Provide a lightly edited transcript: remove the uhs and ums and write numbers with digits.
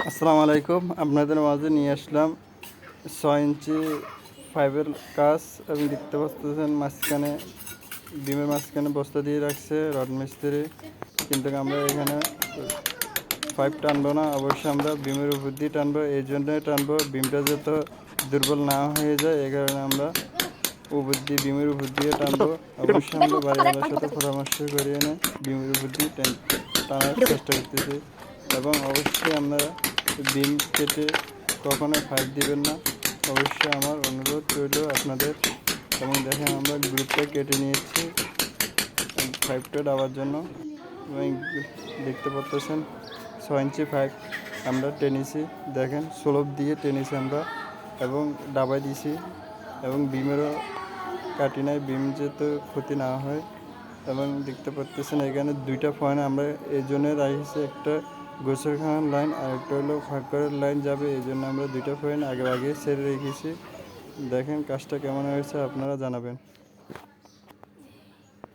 আসসালামু আলাইকুম। আপনাদের মাঝে নিয়ে আসলাম 6 ইঞ্চি ফাইবের কাজ এবং দেখতে পাচ্ছেন মাঝখানে বিমের মাঝখানে বস্তা দিয়ে রাখছে রড মিস্ত্রি। কিন্তু আমরা এখানে পাইপ টানবো না, অবশ্যই আমরা বিমের উপর দিয়ে টানবো। এই জন্যই টানবো বিমটা যাতে দুর্বল না হয়ে যায়, এই কারণে আমরা বিমের উপর দিয়ে টানবো। অবশ্যই আমরা বাড়িওয়ালার সাথে পরামর্শ করে এনে বিমের উপর দিয়ে টানার চেষ্টা করতেছি। এবং অবশ্যই আমরা বিম কেটে কখনোই পাইপ দিবেন না, অবশ্যই আমার অনুরোধ রইল আপনাদের। এবং দেখেন আমরা গ্রুপটা কেটে নিয়েছি পাইপটা দেওয়ার জন্য। এবং দেখতে পাচ্ছেন 6 ইঞ্চি পাইপ আমরা টেনেছি, দেখেন স্লোপ দিয়ে টেনেছি আমরা এবং ডাবাই দিছি। এবং বিমেরও কাটি নাই, বিম যাতে ক্ষতি না হয়। এবং দেখতে পাচ্ছেন এখানে 2টা পয়েন্ট আমরা এই জন্য রাখছি, একটা গোসলখানার লাইন আর একটা হলো ফাঁকঘরের লাইন যাবে, এই জন্য আমরা 2টা পয়েন্ট আগে ছেড়ে রেখেছি। দেখেন কাজটা কেমন হয়েছে আপনারা জানাবেন।